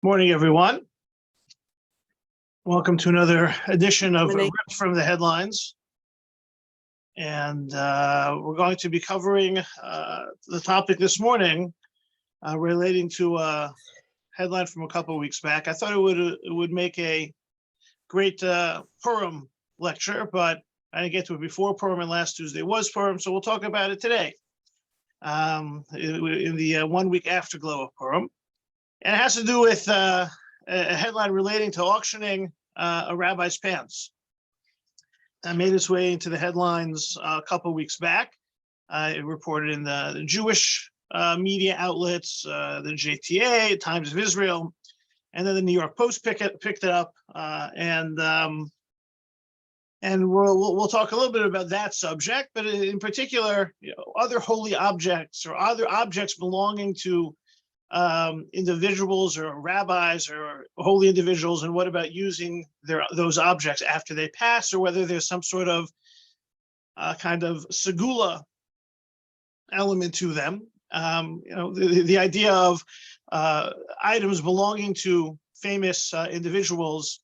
Morning, everyone. Welcome to another edition of Morning. Ripped from the Headlines. And we're going to be covering the topic this morning relating to a headline from a couple of weeks back. I thought it would make a great Purim lecture, but I didn't get to it before Purim, and last Tuesday was Purim, so we'll talk about it today in the 1 week afterglow of Purim. And it has to do with a headline relating to auctioning a rabbi's pants. That made its way into the headlines a couple of weeks back. It reported in the Jewish media outlets, the JTA, Times of Israel, and then the New York Post picked it up. And we'll talk a little bit about that subject, but in particular, other holy objects or other objects belonging to individuals or rabbis or holy individuals, and what about using those objects after they pass, or whether there's some sort of kind of segula element to them. The idea of items belonging to famous individuals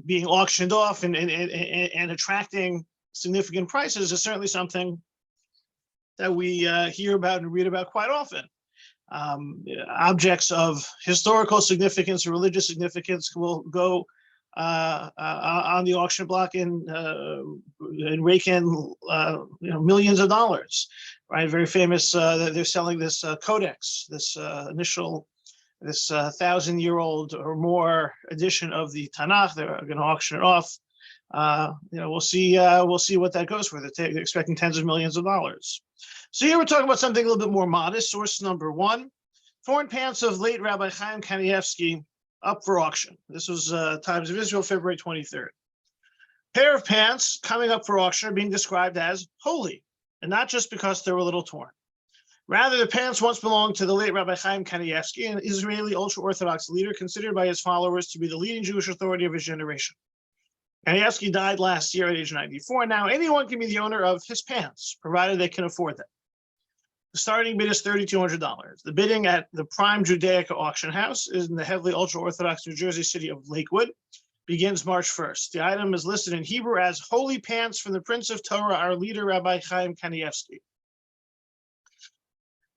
being auctioned off and attracting significant prices is certainly something that we hear about and read about quite often. Objects of historical significance or religious significance will go on the auction block and rake in millions of dollars. Right, very famous. They're selling this codex, this 1,000-year-old or more edition of the Tanakh. They're going to auction it off. We'll see what that goes for. They're expecting tens of millions of dollars. So here we're talking about something a little bit more modest. Source number one: torn pants of late Rabbi Chaim Kanievsky up for auction. This was Times of Israel, February 23rd. Pair of pants coming up for auction are being described as holy, and not just because they were a little torn. Rather, the pants once belonged to the late Rabbi Chaim Kanievsky, an Israeli ultra-Orthodox leader considered by his followers to be the leading Jewish authority of his generation. Kanievsky died last year at age 94. Now, anyone can be the owner of his pants, provided they can afford them. The starting bid is $3,200. The bidding at the Prime Judaica Auction House is in the heavily ultra-Orthodox New Jersey city of Lakewood. Begins March 1st. The item is listed in Hebrew as holy pants from the Prince of Torah, our leader, Rabbi Chaim Kanievsky.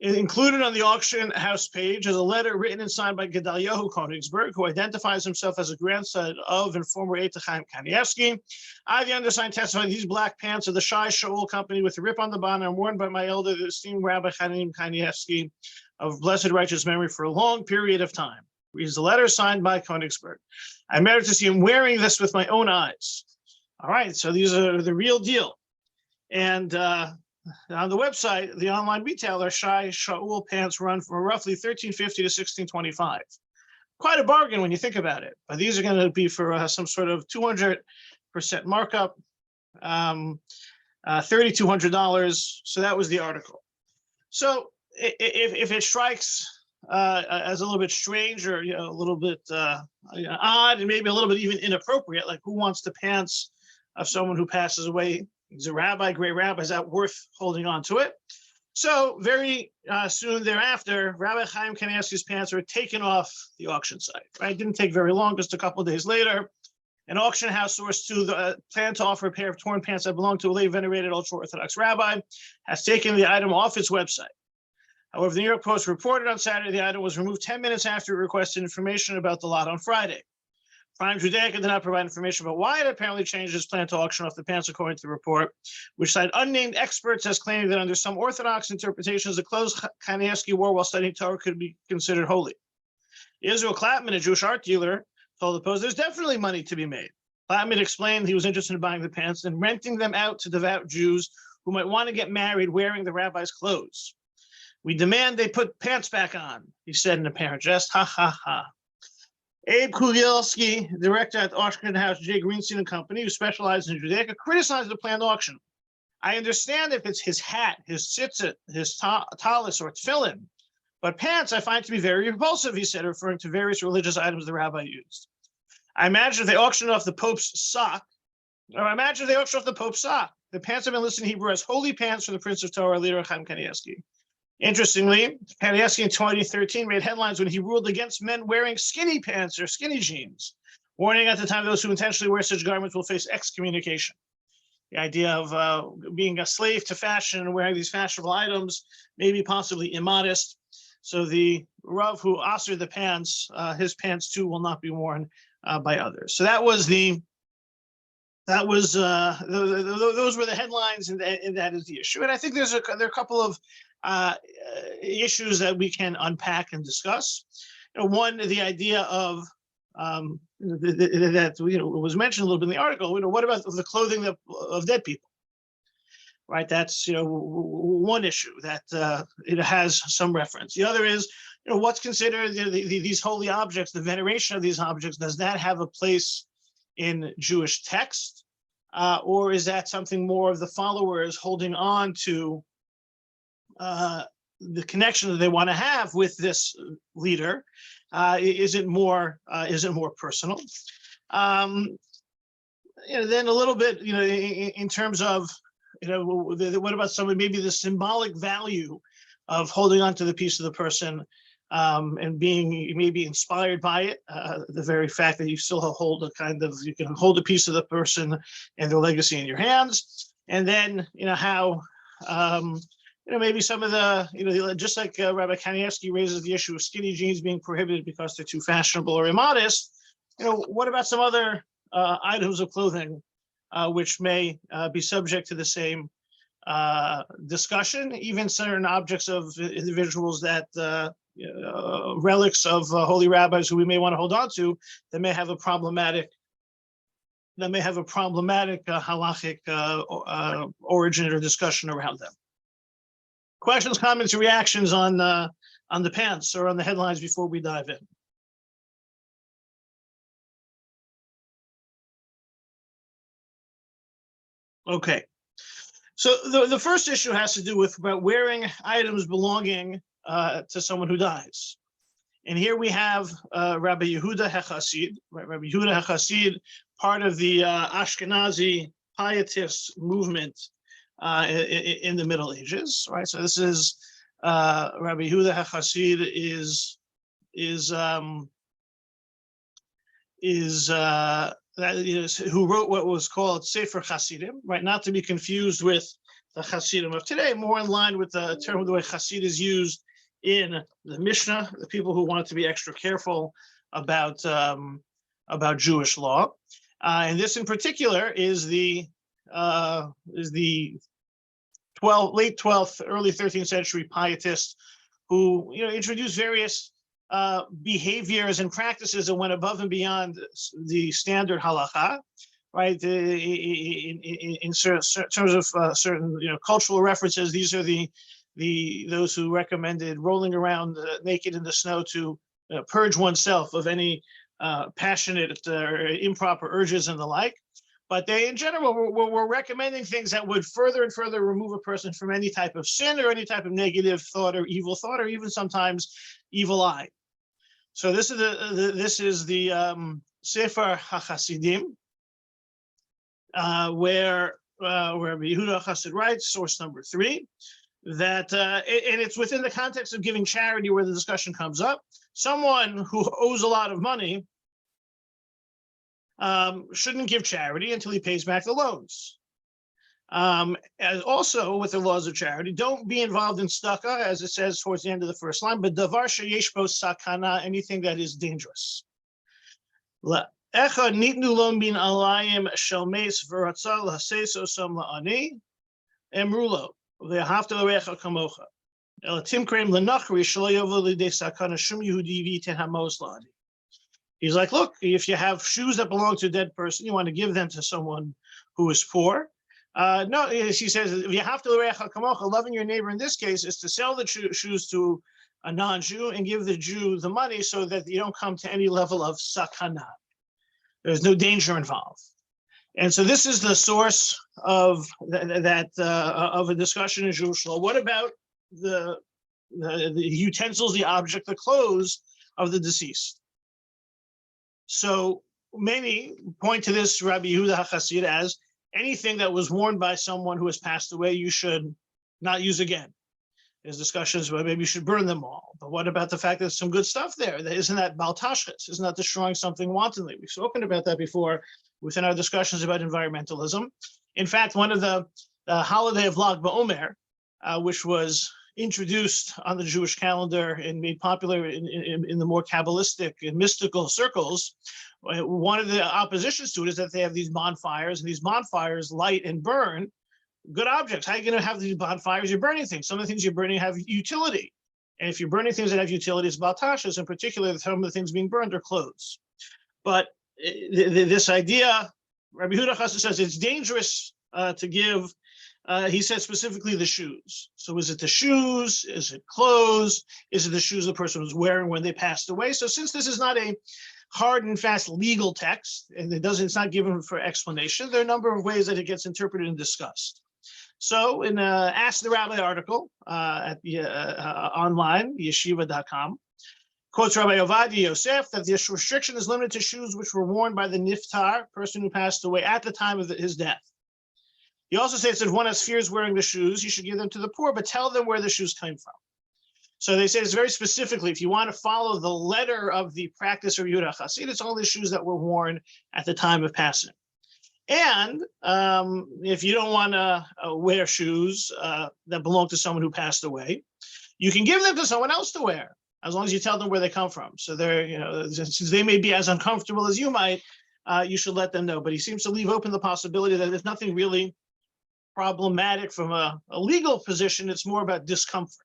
Included on the auction house page is a letter written and signed by Gedalyahu Konigsberg, who identifies himself as a grandson of and former aide to Chaim Kanievsky. I, the undersigned, testify these black pants are the Shai Shaul company with a rip on the bottom, worn by my elder, the esteemed Rabbi Chaim Kanievsky of blessed righteous memory for a long period of time. Reads the letter signed by Konigsberg. I merited to see him wearing this with my own eyes. All right, so these are the real deal. And on the website, the online retailer, Shai Shaul pants run from roughly $1,350 to $1,625. Quite a bargain when you think about it. But these are going to be for some sort of 200% markup, $3,200. So that was the article. So if it strikes as a little bit strange or a little bit odd and maybe a little bit even inappropriate, like who wants the pants of someone who passes away? He's a rabbi, great rabbi. Is that worth holding on to it? So very soon thereafter, Rabbi Chaim Kanievsky's pants were taken off the auction site. Right? It didn't take very long, just a couple of days later. An auction house source to plan to offer a pair of torn pants that belong to a late venerated ultra-Orthodox rabbi has taken the item off its website. However, the New York Post reported on Saturday the item was removed 10 minutes after it requested information about the lot on Friday. Prime Judaica did not provide information about why it apparently changed its plan to auction off the pants, according to the report, which cited unnamed experts as claiming that under some Orthodox interpretations, the clothes Kanievsky wore while studying Torah could be considered holy. Israel Klapman, a Jewish art dealer, told the Post there's definitely money to be made. Klapman explained he was interested in buying the pants and renting them out to devout Jews who might want to get married wearing the rabbi's clothes. We demand they put pants back on, he said in apparent jest. Ha, ha, ha. Abe Kugelski, director at Auction House J. Greenstein and Company, who specializes in Judaica, criticized the planned auction. I understand if it's his hat, his tzitzit, his talis, or tefillin, but pants I find to be very repulsive, he said, referring to various religious items the rabbi used. I imagine if they auctioned off the Pope's sock, The pants have been listed in Hebrew as holy pants for the Prince of Torah, leader Chaim Kanievsky. Interestingly, Kanievsky in 2013 made headlines when he ruled against men wearing skinny pants or skinny jeans, warning at the time those who intentionally wear such garments will face excommunication. The idea of being a slave to fashion and wearing these fashionable items may be possibly immodest. So the Rav who asserted the pants, his pants too will not be worn by others. So those were the headlines, and that is the issue. And I think there are a couple of issues that we can unpack and discuss. One, the idea of that was mentioned a little bit in the article. What about the clothing of dead people? Right, that's one issue that it has some reference. The other is what's considered these holy objects, the veneration of these objects. Does that have a place in Jewish text, or is that something more of the followers holding on to the connection that they want to have with this leader? Is it more personal? Then a little bit, in terms of, what about maybe the symbolic value of holding on to the piece of the person and being maybe inspired by it, the very fact that you still you can hold a piece of the person and their legacy in your hands. And then, how, maybe some of the, just like Rabbi Kanievsky raises the issue of skinny jeans being prohibited because they're too fashionable or immodest, what about some other items of clothing which may be subject to the same discussion, even certain objects of individuals that, relics of holy rabbis who we may want to hold on to, that may have a problematic halachic origin or discussion around them. Questions, comments, or reactions on the pants or on the headlines before we dive in? Okay, so the first issue has to do with about wearing items belonging to someone who dies. And here we have Rabbi Yehuda HaChassid, right? Rabbi Yehuda HaChassid, part of the Ashkenazi pietist movement in the Middle Ages, right? So this is Rabbi Yehuda HaChassid who wrote what was called Sefer Hasidim, right? Not to be confused with the Hasidim of today, more in line with the term of the way Hasid is used in the Mishnah, the people who want to be extra careful about Jewish law. And this in particular is the late 12th, early 13th century pietists who introduced various behaviors and practices that went above and beyond the standard halacha, right? In terms of certain cultural references, these are those who recommended rolling around naked in the snow to purge oneself of any passionate or improper urges and the like. But they, in general, were recommending things that would further and further remove a person from any type of sin or any type of negative thought or evil thought, or even sometimes evil eye. So this is the Sefer HaChasidim, where Yehuda HaChassid writes, source number 3, that and it's within the context of giving charity where the discussion comes up. Someone who owes a lot of money shouldn't give charity until he pays back the loans. As also with the laws of charity, don't be involved in tzedakah, as it says towards the end of the first line, but davar sheyesh bo sakana, anything that is dangerous. Echad nitnu lo min alayim shel meis v'ratza l'haseso som la'ani emru lo v'ahavta l'recha kamocha el timkreim l'nachri shelo yovel l'idei sakana shum Yehudi v'yiten hamos la'ani. He's like, look, if you have shoes that belong to a dead person, you want to give them to someone who is poor. No, she says, if you have to loving your neighbor in this case is to sell the shoes to a non-Jew and give the Jew the money so that you don't come to any level of sakana. There's no danger involved. And so this is the source of of a discussion in Jewish law. What about the utensils, the object, the clothes of the deceased? So many point to this Rabbi Yehuda HaChassid as anything that was worn by someone who has passed away, you should not use again. There's discussions about maybe you should burn them all. But what about the fact that there's some good stuff there? Isn't that baltashkas? Isn't that destroying something wantonly? We've spoken about that before within our discussions about environmentalism. In fact, one of the holiday of Lag BaOmer, which was introduced on the Jewish calendar and made popular in the more Kabbalistic and mystical circles, one of the oppositions to it is that they have these bonfires, and these bonfires light and burn good objects. How are you going to have these bonfires? You're burning things. Some of the things you're burning have utility. And if you're burning things that have utility, it's baltashas. In particular, some of the things being burned are clothes. But this idea, Rabbi Yehuda Chassid says it's dangerous to give, he said specifically the shoes. So is it the shoes? Is it clothes? Is it the shoes the person was wearing when they passed away? So since this is not a hard and fast legal text, and it's not given for explanation, there are a number of ways that it gets interpreted and discussed. So in Ask the Rabbi article at the online, yeshiva.com, quotes Rabbi Ovadia Yosef that this restriction is limited to shoes which were worn by the niftar, person who passed away at the time of his death. He also says that if one has fears wearing the shoes, you should give them to the poor, but tell them where the shoes came from. So they say it's very specifically, if you want to follow the letter of the practice of Yehuda Chassid, it's only shoes that were worn at the time of passing. And if you don't want to wear shoes that belong to someone who passed away, you can give them to someone else to wear, as long as you tell them where they come from. So they're, since they may be as uncomfortable as you might, you should let them know. But he seems to leave open the possibility that there's nothing really problematic from a legal position. It's more about discomfort.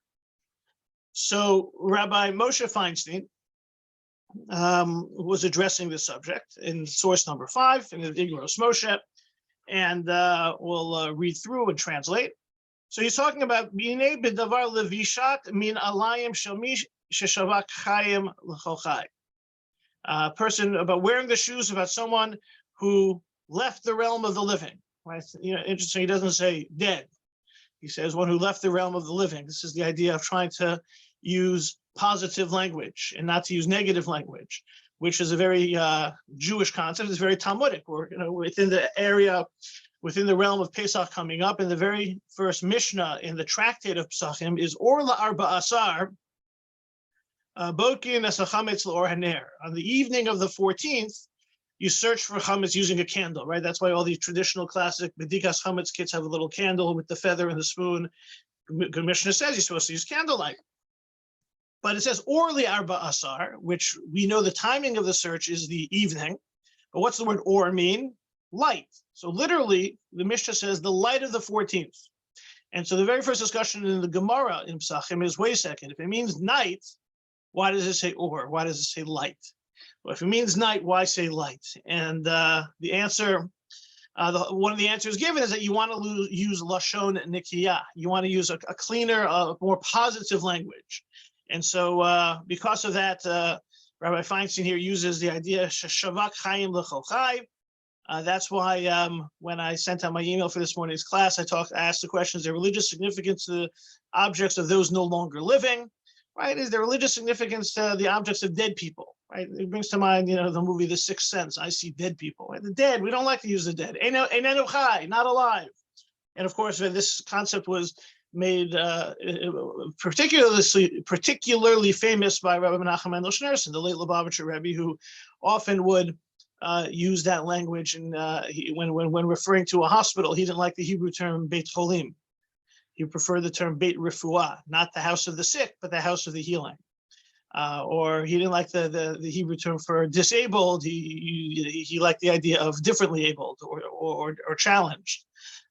So Rabbi Moshe Feinstein was addressing this subject in source number 5 in the Igros Moshe, and we'll read through and translate. So he's talking about B'nei b'davar levishat min alayim shel mi sheshavak chayim l'chochai. Person about wearing the shoes about someone who left the realm of the living. Right? Interesting. He doesn't say dead. He says one who left the realm of the living. This is the idea of trying to use positive language and not to use negative language, which is a very Jewish concept. It's very Talmudic. Or within the area, within the realm of Pesach coming up, in the very first Mishnah in the tractate of Pesachim is Or la'arba asar, Bokin es hachametz l'or haner. On the evening of the 14th, you search for chametz using a candle, right? That's why all these traditional classic bedikas chametz kits have a little candle with the feather and the spoon. Good Mishnah says you're supposed to use candlelight. But it says or li'arba asar, which we know the timing of the search is the evening. But what's the word or mean? Light. So literally, the Mishnah says the light of the 14th. And so the very first discussion in the Gemara in Pesachim is, wait a second, if it means night, why does it say or? Why does it say light? Well, if it means night, why say light? And the answer, one of the answers given is that you want to use lashon nikiyah. You want to use a cleaner, more positive language. And so because of that, Rabbi Feinstein here uses the idea shavak chayim l'chochai. That's why when I sent out my email for this morning's class, I asked the question, is there religious significance to objects of those no longer living? Right? Is there religious significance to the objects of dead people? Right? It brings to mind, the movie The Sixth Sense. I see dead people. Right? The dead, we don't like to use the dead. Einenu chai, not alive. And of course, this concept was made particularly famous by Rabbi Menachem Mendel Schneerson, the late Lubavitcher Rabbi, who often would use that language. And when referring to a hospital, he didn't like the Hebrew term Beit Cholim. He preferred the term Beit Refuah, not the house of the sick, but the house of the healing. Or he didn't like the Hebrew term for disabled. He liked the idea of differently abled or challenged.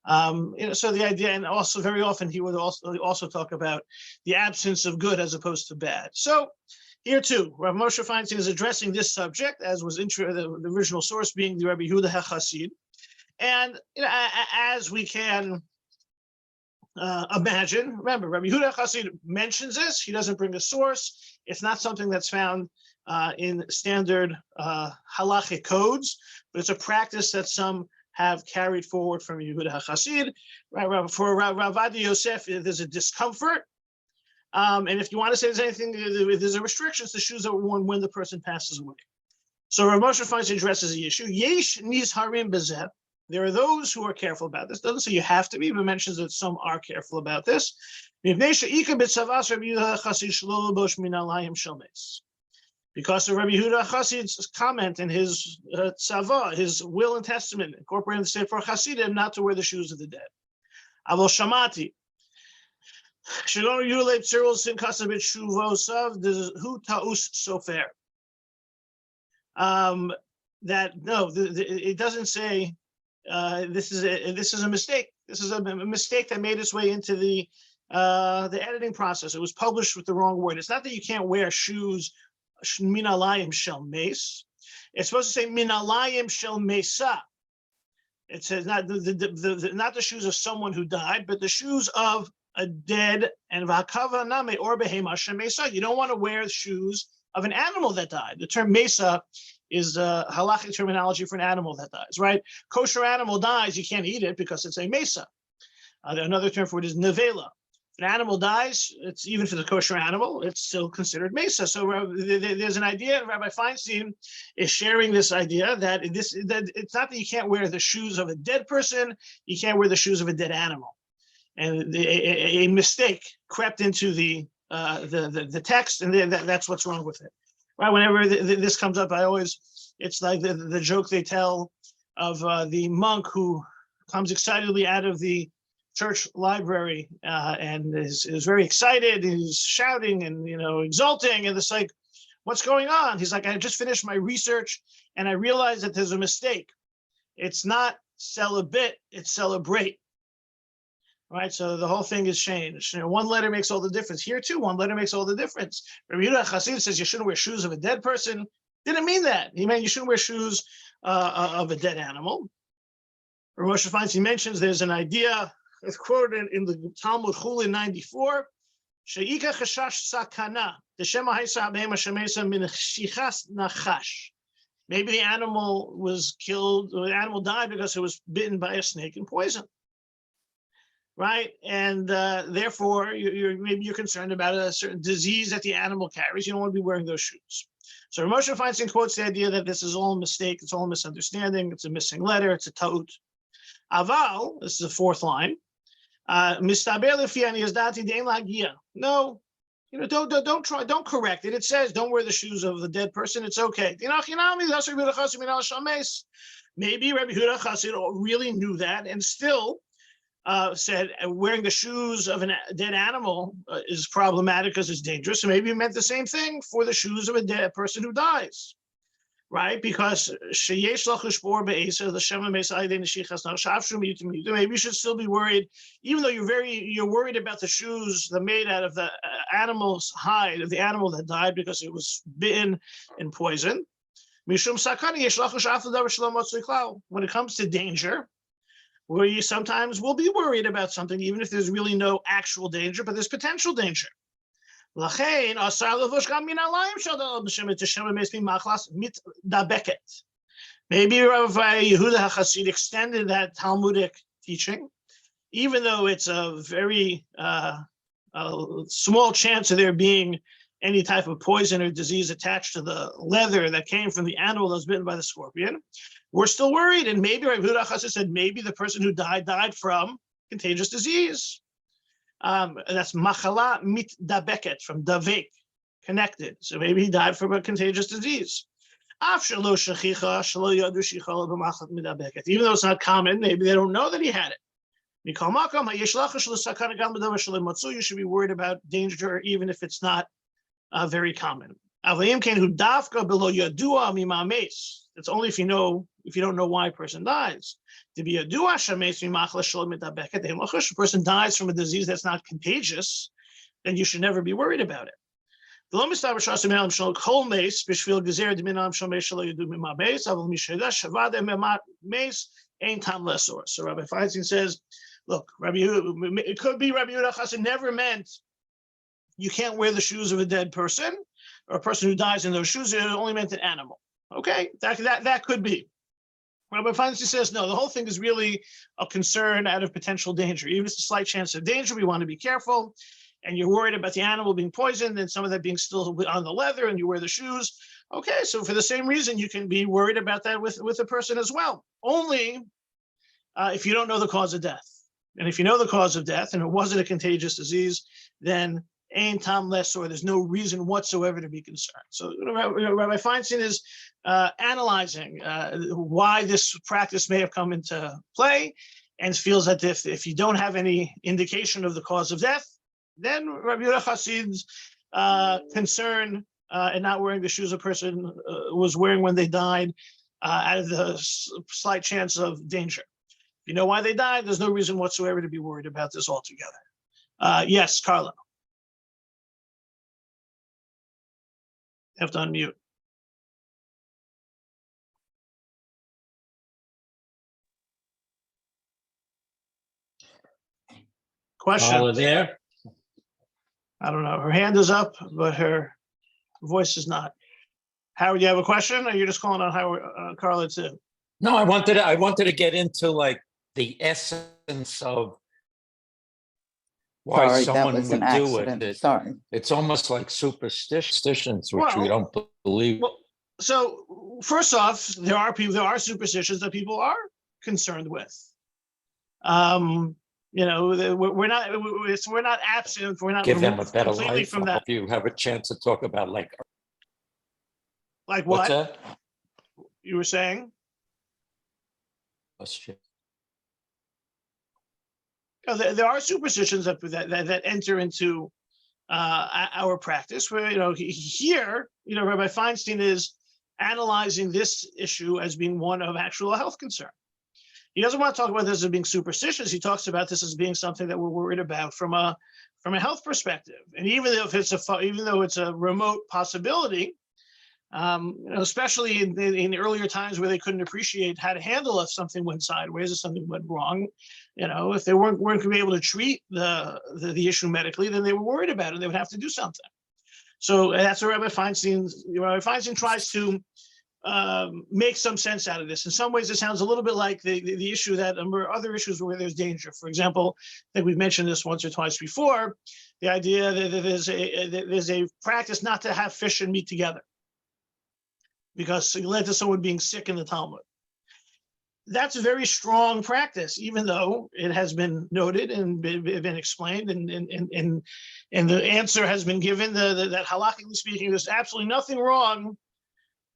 So the idea, and also very often he would also talk about the absence of good as opposed to bad. So here too, Rav Moshe Feinstein is addressing this subject, as was the original source being the Rabbi Yehuda HaChassid. And as we can imagine, remember, Rabbi Yehuda HaChassid mentions this. He doesn't bring a source. It's not something that's found in standard halachic codes, but it's a practice that some have carried forward from Yehuda HaChassid. For Rav Ovadia Yosef, there's a discomfort. And if you want to say there's anything, there's a restriction to shoes that were worn when the person passes away. So Rav Moshe Feinstein addresses the issue. Yesh nizharim bezeh. There are those who are careful about this. Doesn't say you have to be, but mentions that some are careful about this. Because of Rabbi Yehuda Chassid's comment in his tzava, his will and testament, incorporating the Sefer Chassidim, not to wear the shoes of the dead. Avol shamati. Shalom Yulei Tzirul Sin Kasabit Shuvosav. This is Hu Taus Sofer. It doesn't say this is a mistake. This is a mistake that made its way into the editing process. It was published with the wrong word. It's not that you can't wear shoes minalayim shel meis. It's supposed to say minalayim shel mesa. It says not not the shoes of someone who died, but the shoes of a dead, and v'hakava name or behema shem mesa. You don't want to wear shoes of an animal that died. The term mesa is halachic terminology for an animal that dies, right? Kosher animal dies, you can't eat it because it's a mesa. Another term for it is nevela. If an animal dies, it's even for the kosher animal, it's still considered mesa. So there's an idea, Rabbi Feinstein is sharing this idea that it's not that you can't wear the shoes of a dead person, you can't wear the shoes of a dead animal. And a mistake crept into the text, and that's what's wrong with it. Right? Whenever this comes up, it's like the joke they tell of the monk who comes excitedly out of the church library and is very excited. He's shouting and exulting, and it's like, what's going on? He's like, I just finished my research and I realized that there's a mistake. It's not celibate, it's celebrate. Right, so the whole thing is changed. One letter makes all the difference. Here too, one letter makes all the difference. Rabbi Yehuda Chassid says you shouldn't wear shoes of a dead person. Didn't mean that. He meant you shouldn't wear shoes of a dead animal. Moshe Feinstein mentions there's an idea. It's quoted in the Talmud Chulin 94. She'ika chashash sakana. Maybe the animal was killed, or the animal died because it was bitten by a snake and poisoned. Right, and therefore maybe you're concerned about a certain disease that the animal carries. You don't want to be wearing those shoes. So Moshe Feinstein quotes the idea that this is all a mistake, it's all a misunderstanding, it's a missing letter, it's a ta'ut. Aval, this is the fourth line. No, don't correct it. It says don't wear the shoes of the dead person. It's okay. Maybe Rabbi Yehuda Chassid really knew that and still said wearing the shoes of a dead animal is problematic because it's dangerous. So maybe he meant the same thing for the shoes of a dead person who dies, right? Because maybe you should still be worried, even though you're worried about the shoes that are made out of the animal's hide of the animal that died because it was bitten and poisoned. When it comes to danger, where you sometimes will be worried about something, even if there's really no actual danger, but there's potential danger. Maybe Rabbi Yehuda HaChassid extended that Talmudic teaching, even though it's a very small chance of there being any type of poison or disease attached to the leather that came from the animal that was bitten by the scorpion. We're still worried, and maybe Rabbi Yehuda HaChassid said maybe the person who died from contagious disease. That's machala mitdabeket, from davek, connected. So maybe he died from a contagious disease. Even though it's not common, maybe they don't know that he had it. You should be worried about danger, even if it's not very common. It's only if you don't know why a person dies. To be a person dies from a disease that's not contagious, then you should never be worried about it. So Rabbi Feinstein says, look, it could be Rabbi Yehuda HaChassid never meant you can't wear the shoes of a dead person or a person who dies in those shoes. It only meant an animal. Okay, that could be. Rabbi Feinstein says, no, the whole thing is really a concern out of potential danger. Even if it's a slight chance of danger, we want to be careful. And you're worried about the animal being poisoned and some of that being still on the leather and you wear the shoes. Okay, so for the same reason, you can be worried about that with a person as well. Only if you don't know the cause of death. And if you know the cause of death and it wasn't a contagious disease, then ain tam less, or there's no reason whatsoever to be concerned. So Rabbi Feinstein is analyzing why this practice may have come into play, and feels that if you don't have any indication of the cause of death, then Rabbi Yehuda Chassid's concern in not wearing the shoes a person was wearing when they died, out of the slight chance of danger. You know why they died? There's no reason whatsoever to be worried about this altogether. Yes, Carla. You have to unmute. Question. Carla there? I don't know. Her hand is up, but her voice is not. Howard, you have a question, or you're just calling on Howard, Carla too? No, I wanted to get into like the essence of why Sorry, that someone was an would do accident. it. Sorry. It's almost like superstitions, which we don't believe. Well, so first off, there are superstitions that people are concerned with. You know, we're not absent. We're not Give them a removed better completely life. from I that. hope you have a chance to talk about like Like what's what that? you were saying? Oh, shit. There are superstitions that enter into our practice. Where here, Rabbi Feinstein is analyzing this issue as being one of actual health concern. He doesn't want to talk about this as being superstitious. He talks about this as being something that we're worried about from a health perspective. And even though it's a remote possibility, especially in earlier times where they couldn't appreciate how to handle if something went sideways or something went wrong, if they weren't going to be able to treat the issue medically, then they were worried about it. They would have to do something. So that's what Rabbi Feinstein tries to make some sense out of this. In some ways, it sounds a little bit like the issue that other issues where there's danger. For example, I think we've mentioned this once or twice before, the idea that there's a practice not to have fish and meat together, because it led to someone being sick in the Talmud. That's a very strong practice, even though it has been noted and been explained, and the answer has been given that halakhically speaking, there's absolutely nothing wrong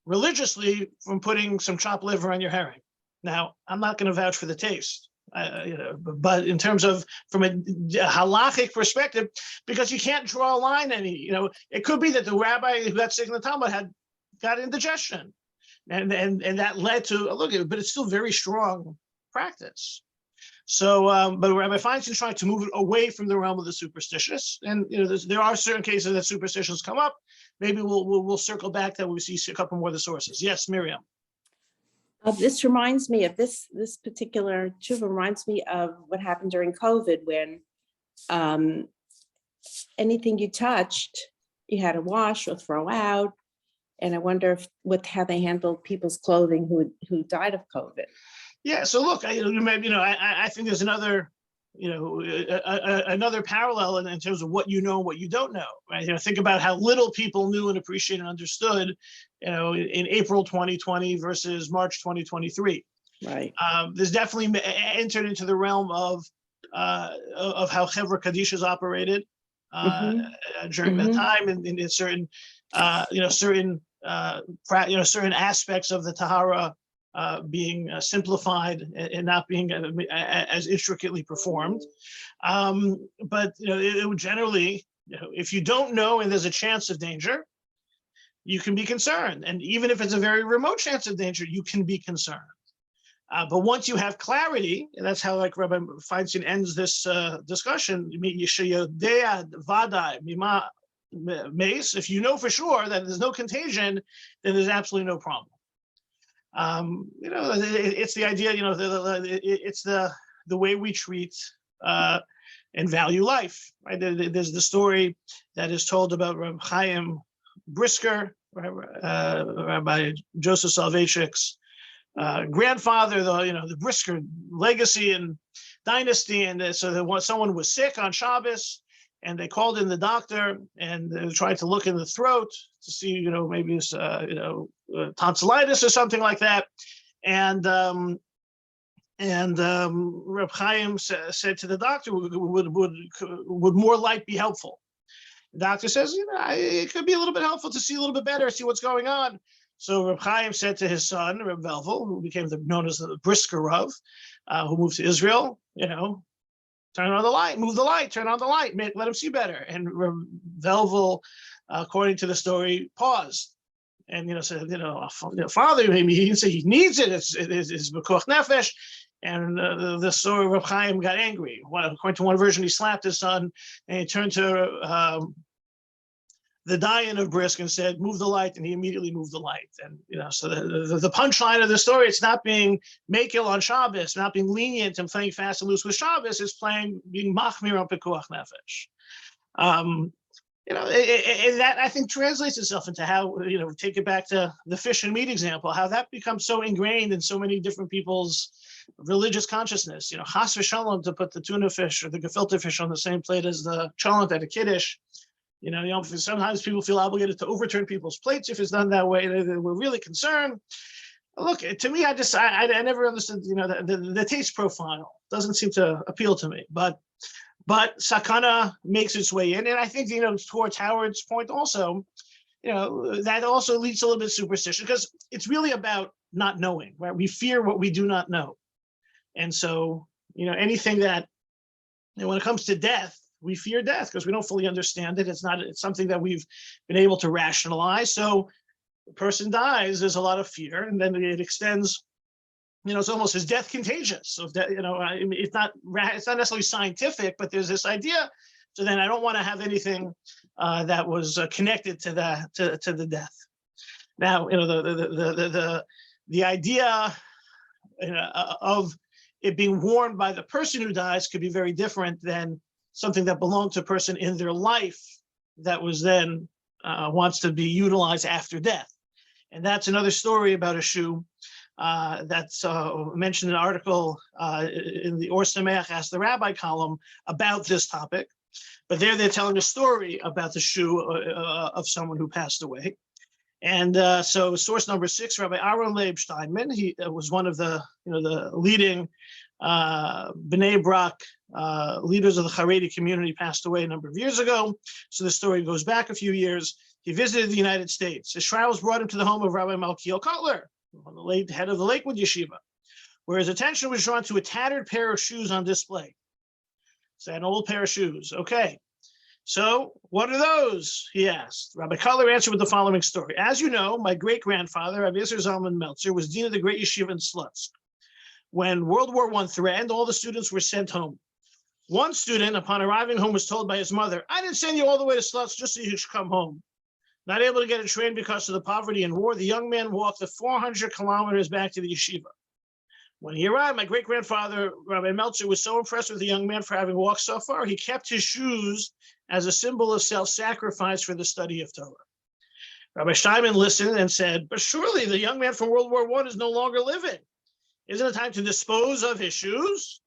religiously from putting some chopped liver on your herring. Now, I'm not going to vouch for the taste, but in terms of from a halakhic perspective, because you can't draw a line it could be that the rabbi who got sick in the Talmud had got indigestion, and that led to but it's still very strong practice. So, but Rabbi Feinstein trying to move it away from the realm of the superstitious, and there are certain cases that superstitions come up. Maybe we'll circle back that we see a couple more of the sources. Yes, Miriam. This reminds me of this particular tshuva reminds me of what happened during COVID, when anything you touched, you had to wash or throw out. And I wonder how they handled people's clothing who died of COVID. Yeah. So look, I think there's another, another parallel in terms of what you know and what you don't know. Right? Think about how little people knew and appreciated and understood, in April 2020 versus March 2023. Right. There's definitely entered into the realm of how Chevra Kadishas operated during that time, and in certain, certain aspects of the Tahara being simplified and not being as intricately performed. But it would generally, if you don't know and there's a chance of danger, you can be concerned. And even if it's a very remote chance of danger, you can be concerned. But once you have clarity, and that's how like Rabbi Feinstein ends this discussion, if you know for sure that there's no contagion, then there's absolutely no problem. It's the idea, it's the way we treat and value life, right? There's the story that is told about Rabbi Chaim Brisker, Rabbi Joseph Soloveitchik's grandfather, the Brisker legacy and dynasty. And so someone was sick on Shabbos, and they called in the doctor, and they tried to look in the throat to see, maybe it's, tonsillitis or something like that. And And Reb Chaim said to the doctor, would more light be helpful? The doctor says, it could be a little bit helpful to see a little bit better, see what's going on. So Reb Chaim said to his son, Reb Velvel, who became known as the Brisker Rav, who moved to Israel, turn on the light, move the light, turn on the light, let him see better. And Reb Velvel, according to the story, paused. And said, Father, maybe he didn't say he needs it. It's b'koach nefesh. And the story of Reb Chaim got angry. According to one version, he slapped his son, and he turned to the Dayan of Brisk and said, "Move the light," and he immediately moved the light. And so the punchline of the story, it's not being makil on Shabbos, not being lenient and playing fast and loose with Shabbos. It's being machmir on b'koach nefesh. And that I think translates itself into how, take it back to the fish and meat example, how that becomes so ingrained in so many different people's religious consciousness. Chas v'shalom, to put the tuna fish or the gefilte fish on the same plate as the cholent at a kiddush. Sometimes people feel obligated to overturn people's plates if it's done that way. We're really concerned. Look, to me, I never understood, the taste profile doesn't seem to appeal to me, but sakana makes its way in. And I think, towards Howard's point also, that also leads to a little bit of superstition, because it's really about not knowing, right? We fear what we do not know. And so, anything that, when it comes to death, we fear death because we don't fully understand it. It's something that we've been able to rationalize. So the person dies, there's a lot of fear, and then it extends. It's almost, is death contagious? So that, it's not necessarily scientific, but there's this idea. So then I don't want to have anything that was connected to the death. Now, the idea of it being worn by the person who dies could be very different than something that belonged to a person in their life that was then wants to be utilized after death. And that's another story about a shoe that's mentioned in an article in the Or Sameach Ask the Rabbi column about this topic. But there they're telling a story about the shoe of someone who passed away. And so source number 6, Rabbi Aaron Leib Steinman, he was one of the leading B'nai Brak leaders of the Haredi community, passed away a number of years ago. So the story goes back a few years. He visited the United States. His trials brought him to the home of Rabbi Malkiel Cutler, the late head of the Lakewood Yeshiva, where his attention was drawn to a tattered pair of shoes on display. So an old pair of shoes. Okay. So what are those? He asked. Rabbi Cutler answered with the following story. As you know, my great-grandfather, Rabbi Yisrael Zalman Meltzer, was dean of the great yeshiva in Slutsk. When World War I threatened, all the students were sent home. One student, upon arriving home, was told by his mother, "I didn't send you all the way to Slutsk just so you should come home." Not able to get a train because of the poverty and war, the young man walked the 400 kilometers back to the yeshiva. When he arrived, my great-grandfather, Rabbi Meltzer, was so impressed with the young man for having walked so far, he kept his shoes as a symbol of self-sacrifice for the study of Torah. Rabbi Steinman listened and said, "But surely the young man from World War I is no longer living. Isn't it time to dispose of his shoes?"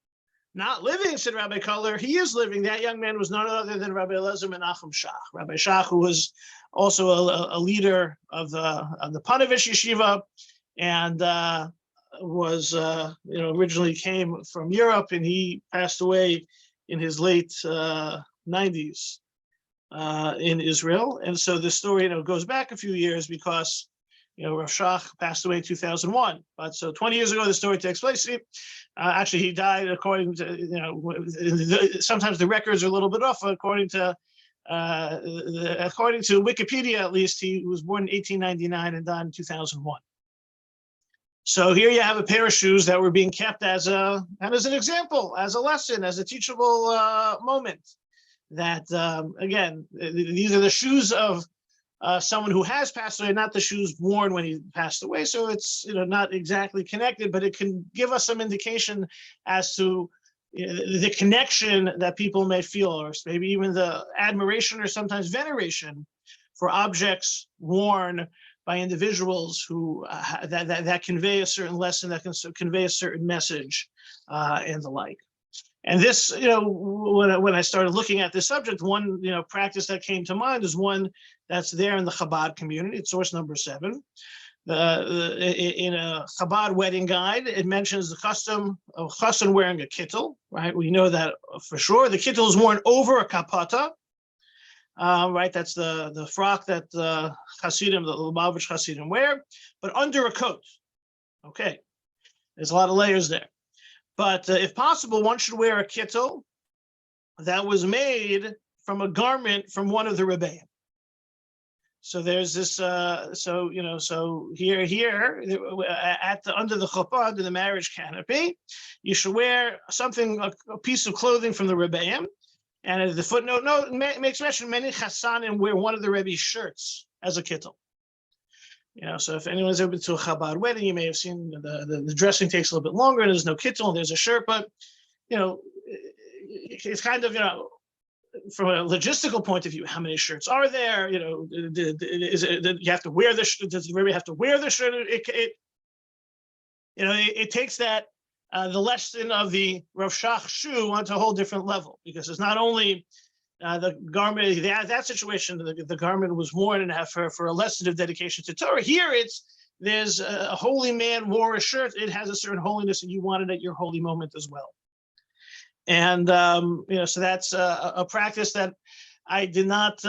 "Not living," said Rabbi Cutler. "He is living." That young man was none other than Rabbi Eliezer Menachem Shach. Rabbi Shach, who was also a leader of the Panovich Yeshiva, and was originally came from Europe, and he passed away in his late 90s in Israel. And so the story goes back a few years because Rav Shach passed away in 2001. But so 20 years ago, the story takes place. Actually, he died according to, sometimes the records are a little bit off. According to Wikipedia, at least, he was born in 1899 and died in 2001. So here you have a pair of shoes that were being kept as an example, as a lesson, as a teachable moment. That again, these are the shoes of someone who has passed away, not the shoes worn when he passed away. So it's not exactly connected, but it can give us some indication as to the connection that people may feel, or maybe even the admiration or sometimes veneration for objects worn by individuals who that convey a certain lesson, that can convey a certain message, and the like. And this, when I started looking at this subject, one practice that came to mind is one that's there in the Chabad community. It's source number 7. In a Chabad wedding guide, it mentions the custom of chassan wearing a kittel, right? We know that for sure. The kittel is worn over a kapata, right? That's the frock that Hasidim, the Lubavitch Hasidim wear, but under a coat. Okay, there's a lot of layers there. But if possible, one should wear a kittel that was made from a garment from one of the Rebbeim. So there's this, so here at under the chuppah, under the marriage canopy, you should wear something, a piece of clothing from the Rebbeim. And the footnote makes mention many chassanim wear one of the Rebbe's shirts as a kittel. So if anyone's ever been to a Chabad wedding, you may have seen the dressing takes a little bit longer. And there's no kittel, and there's a shirt, but it's kind of from a logistical point of view, how many shirts are there? Is it you have to wear the shirt? Does the Rebbe have to wear the shirt? It takes that the lesson of the Rav Shach shoe onto a whole different level, because it's not only the garment, that situation, the garment was worn and for a lesson of dedication to Torah. Here there's a holy man wore a shirt. It has a certain holiness, and you want it at your holy moment as well. And so that's a practice that I did not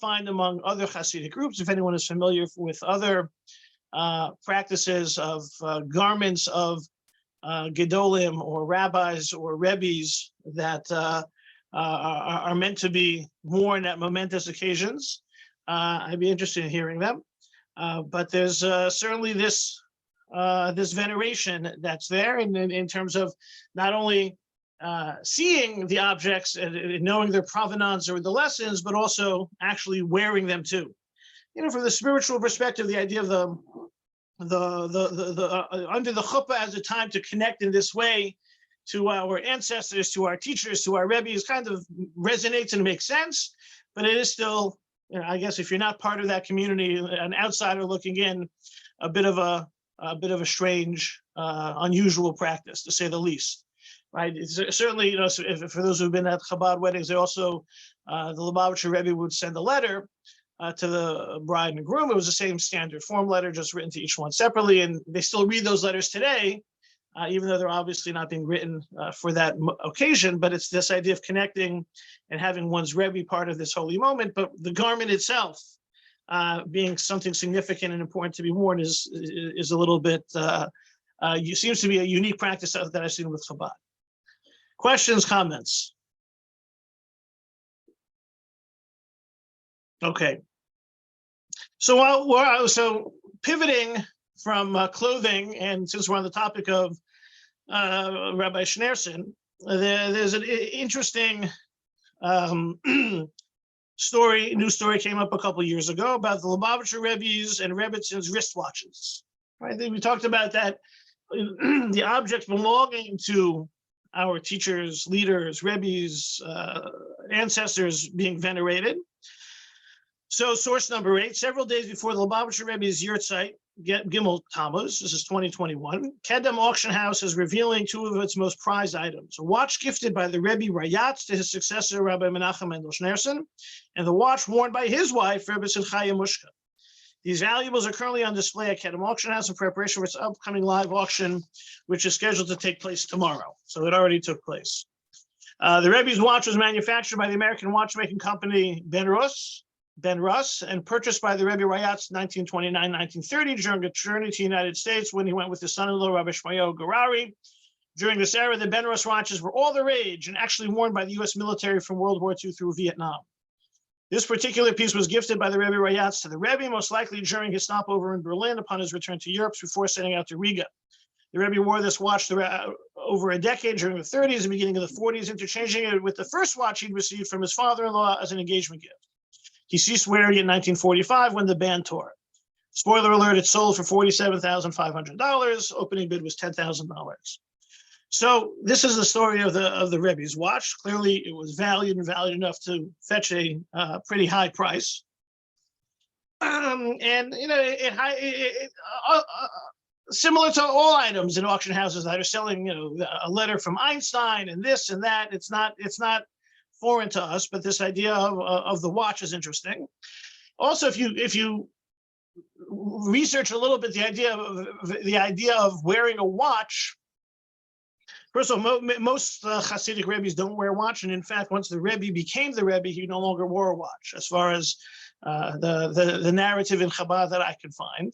find among other Hasidic groups. If anyone is familiar with other practices of garments of Gedolim or rabbis or rebbes that are meant to be worn at momentous occasions, I'd be interested in hearing them. But there's certainly this veneration that's there, and in terms of not only seeing the objects and knowing their provenance or the lessons, but also actually wearing them too. From the spiritual perspective, the idea of the under the chuppah as a time to connect in this way to our ancestors, to our teachers, to our rebbes, kind of resonates and makes sense. But it is still, I guess, if you're not part of that community, an outsider looking in, a bit of a strange, unusual practice, to say the least. Right? It's certainly, for those who've been at Chabad weddings, they also, the Lubavitcher Rebbe would send a letter to the bride and groom. It was the same standard form letter, just written to each one separately, and they still read those letters today, even though they're obviously not being written for that occasion. But it's this idea of connecting and having one's Rebbe part of this holy moment. But the garment itself, being something significant and important to be worn, is a little bit, seems to be a unique practice that I've seen with Chabad. Questions, comments? Okay. So pivoting from clothing, and since we're on the topic of Rabbi Schneerson, there's an interesting new story came up a couple of years ago about the Lubavitcher Rebbe's and Rebbitzins wristwatches. Right? We talked about that, the objects belonging to our teachers, leaders, Rebbe's, ancestors being venerated. So source number 8, several days before the Lubavitcher Rebbe's Yurtzeit, Gimel Tammuz, this is 2021, Kedem Auction House is revealing 2 of its most prized items: a watch gifted by the Rebbe Rayatz to his successor, Rabbi Menachem Mendel Schneerson, and the watch worn by his wife, Rebbe Simchaya Mushka. These valuables are currently on display at Kedem Auction House in preparation for its upcoming live auction, which is scheduled to take place tomorrow. So it already took place. The Rebbe's watch was manufactured by the American watchmaking company Ben Russ, and purchased by the Rebbe Rayatz 1929-1930 during a journey to the United States when he went with his son-in-law, Rabbi Shmayo Garari. During this era, the Ben Russ watches were all the rage and actually worn by the U.S. military from World War II through Vietnam. This particular piece was gifted by the Rebbe Rayatz to the Rebbe, most likely during his stopover in Berlin upon his return to Europe before setting out to Riga. The Rebbe wore this watch over a decade during the 30s and beginning of the 40s, interchanging it with the first watch he'd received from his father-in-law as an engagement gift. He ceased wearing it in 1945 when the band tore. Spoiler alert, it sold for $47,500. Opening bid was $10,000. So this is the story of the Rebbe's watch. Clearly, it was valued enough to fetch a pretty high price. Similar to all items in auction houses that are selling, a letter from Einstein and this and that. It's not foreign to us, but this idea of the watch is interesting. Also, if you research a little bit the idea of wearing a watch. First of all, most Hasidic Rebbes don't wear a watch, and in fact, once the Rebbe became the Rebbe, he no longer wore a watch, as far as the narrative in Chabad that I could find.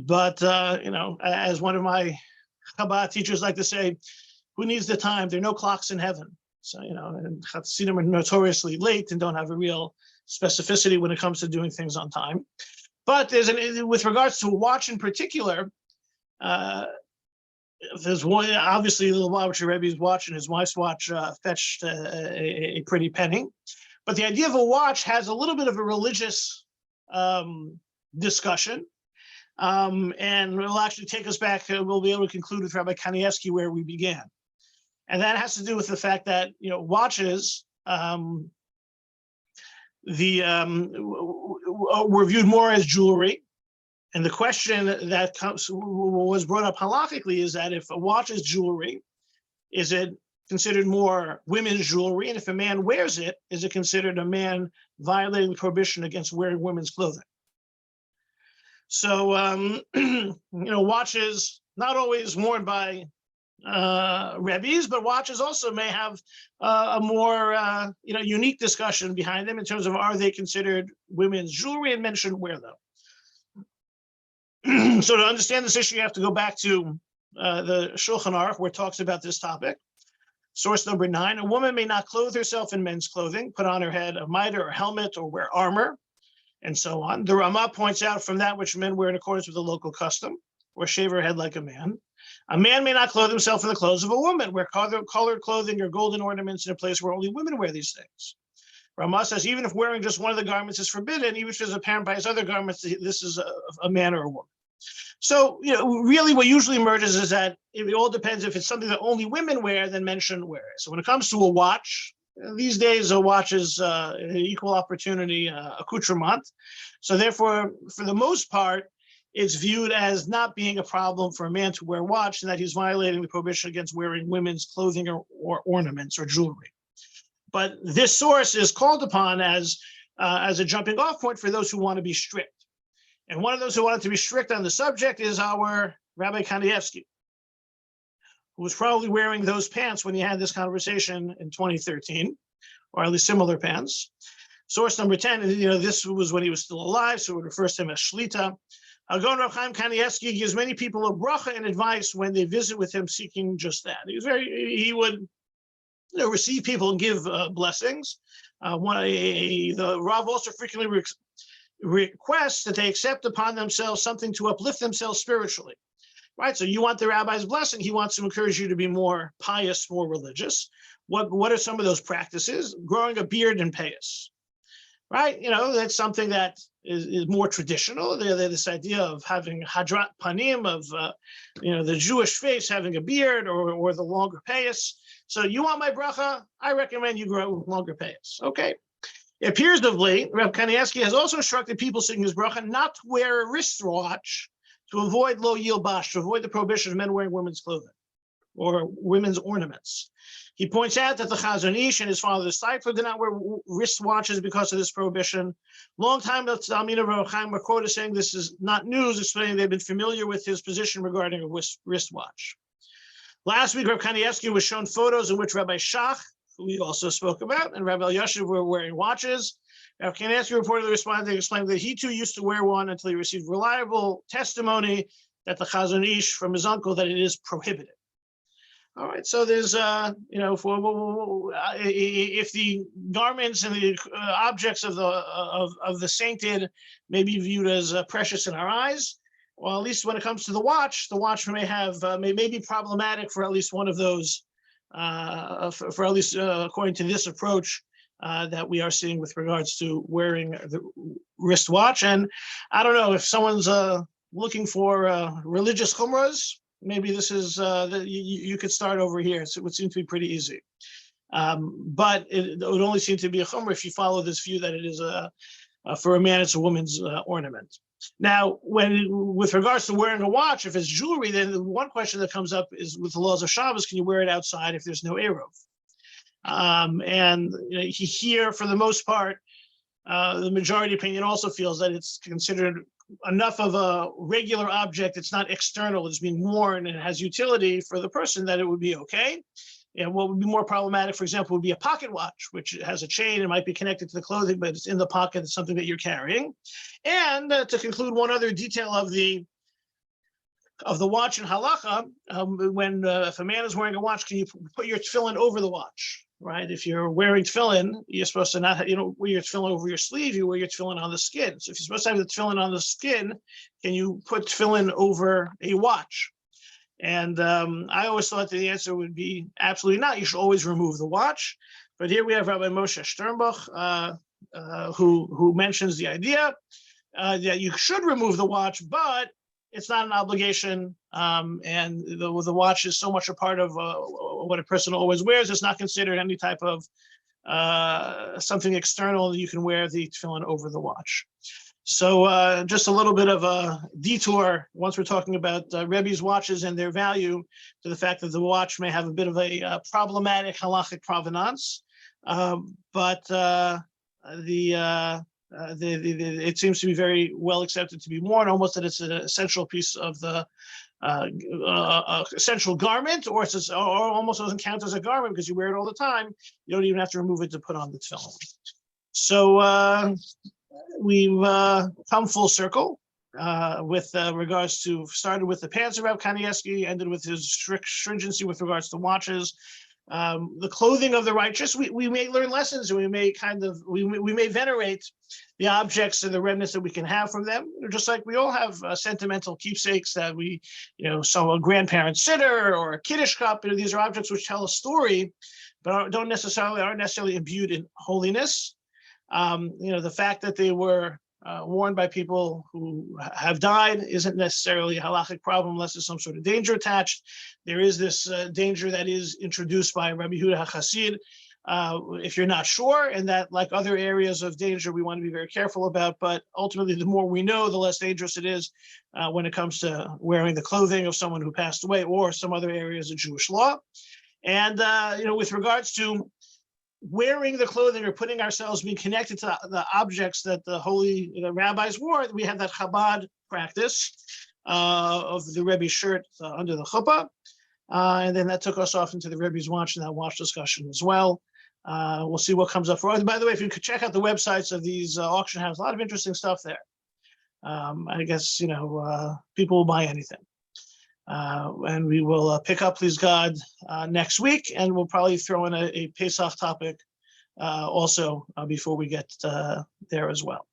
But as one of my Chabad teachers like to say, who needs the time? There are no clocks in heaven. So, and Hasidim are notoriously late and don't have a real specificity when it comes to doing things on time. But with regards to a watch in particular, there's one, obviously the Lubavitcher Rebbe's watch and his wife's watch fetched a pretty penny. But the idea of a watch has a little bit of a religious discussion. And it'll actually take us back, we'll be able to conclude with Rabbi Kanievsky where we began. And that has to do with the fact that, watches were viewed more as jewelry. And the question that was brought up halakhically is that if a watch is jewelry, is it considered more women's jewelry? And if a man wears it, is it considered a man violating the prohibition against wearing women's clothing? So, watches not always worn by Rebbes, but watches also may have a more, unique discussion behind them in terms of, are they considered women's jewelry, and men shouldn't wear them. So to understand this issue, you have to go back to the Shulchan Aruch, where it talks about this topic. Source number 9, a woman may not clothe herself in men's clothing, put on her head a mitre or helmet, or wear armor, and so on. The Ramah points out from that which men wear in accordance with the local custom, or shave her head like a man. A man may not clothe himself in the clothes of a woman, wear colored clothing or golden ornaments in a place where only women wear these things. Ramah says, even if wearing just one of the garments is forbidden, even if it's apparent by his other garments, this is a man or a woman. So, really what usually emerges is that it all depends. If it's something that only women wear, then men shouldn't wear it. So when it comes to a watch, these days a watch is an equal opportunity accoutrement. So therefore, for the most part, it's viewed as not being a problem for a man to wear a watch, and that he's violating the prohibition against wearing women's clothing or ornaments or jewelry. But this source is called upon as a jumping off point for those who want to be strict. And one of those who wanted to be strict on the subject is our Rabbi Kanievsky, who was probably wearing those pants when he had this conversation in 2013, or at least similar pants. Source number 10, this was when he was still alive, so it refers to him as Shlita. Hagon Rav Chaim Kanievsky gives many people a bracha and advice when they visit with him seeking just that. He would receive people and give blessings. The Rav also frequently requests that they accept upon themselves something to uplift themselves spiritually. Right, so you want the rabbi's blessing. He wants to encourage you to be more pious, more religious. What are some of those practices? Growing a beard and payas. Right, that's something that is more traditional. This idea of having hadrat panim, of the Jewish face having a beard, or the longer payas. So you want my bracha? I recommend you grow longer payas. Okay. It appears of late, Reb Kanievsky has also instructed people seeking his bracha not to wear a wristwatch to avoid lo yilbash, to avoid the prohibition of men wearing women's clothing or women's ornaments. He points out that the Chazon Ish and his father, the Steipler, did not wear wristwatches because of this prohibition. Long time, the Talmid of Rav Chaim were quoted saying this is not news, explaining they've been familiar with his position regarding a wristwatch. Last week, Reb Kanievsky was shown photos in which Rabbi Shach, who we also spoke about, and Rabbi Yashiv were wearing watches. Reb Kanievsky reportedly responded, explaining that he too used to wear one until he received reliable testimony that the Chazon Ish from his uncle that it is prohibited. All right, so there's, if the garments and the objects of the sainted may be viewed as precious in our eyes, well, at least when it comes to the watch may have may be problematic for at least one of those. For at least according to this approach that we are seeing with regards to wearing the wristwatch. And I don't know if someone's looking for religious chumras, maybe this is, you could start over here. So it would seem to be pretty easy. But it would only seem to be a chumrah if you follow this view that it is for a man, it's a woman's ornament. Now, with regards to wearing a watch, if it's jewelry, then the one question that comes up is with the laws of Shabbos, can you wear it outside if there's no Eruv? And here, for the most part, the majority opinion also feels that it's considered enough of a regular object. It's not external, it's being worn and has utility for the person, that it would be okay. And what would be more problematic, for example, would be a pocket watch, which has a chain and might be connected to the clothing, but it's in the pocket, it's something that you're carrying. And to conclude, one other detail of the watch in halacha, when if a man is wearing a watch, can you put your tefillin over the watch, right? If you're wearing tefillin, you're supposed to not, wear your tefillin over your sleeve, you wear your tefillin on the skin. So if you're supposed to have the tefillin on the skin, can you put tefillin over a watch? And I always thought that the answer would be absolutely not. You should always remove the watch. But here we have Rabbi Moshe Sternbuch, who mentions the idea that you should remove the watch, but it's not an obligation. And the watch is so much a part of what a person always wears. It's not considered any type of something external. You can wear the tefillin over the watch. So just a little bit of a detour once we're talking about Rebbe's watches and their value, to the fact that the watch may have a bit of a problematic halachic provenance, but it seems to be very well accepted to be worn, almost that it's an essential piece of the essential garment, or almost doesn't count as a garment because you wear it all the time. You don't even have to remove it to put on the tefillin. So we've come full circle with regards to, started with the pants of Rabbi Kanievsky, ended with his stringency with regards to watches. The clothing of the righteous, we may learn lessons, and we may we may venerate the objects and the remnants that we can have from them, just like we all have sentimental keepsakes that we, so a grandparent's sitter or a Kiddush cup. These are objects which tell a story, but aren't necessarily imbued in holiness. The fact that they were worn by people who have died isn't necessarily a halachic problem unless there's some sort of danger attached. There is this danger that is introduced by Rabbi Yehuda HaChassid, if you're not sure, and that, like other areas of danger, we want to be very careful about. But ultimately, the more we know, the less dangerous it is when it comes to wearing the clothing of someone who passed away, or some other areas of Jewish law. And with regards to wearing the clothing or putting ourselves, being connected to the objects that the holy rabbis wore, we have that Chabad practice of the Rebbe's shirt under the chuppah. And then that took us off into the Rebbe's watch and that watch discussion as well. We'll see what comes up for. By the way, if you could check out the websites of these auction houses, a lot of interesting stuff there. I guess, people will buy anything. And we will pick up, please God, next week, and we'll probably throw in a Pesach topic also before we get there as well.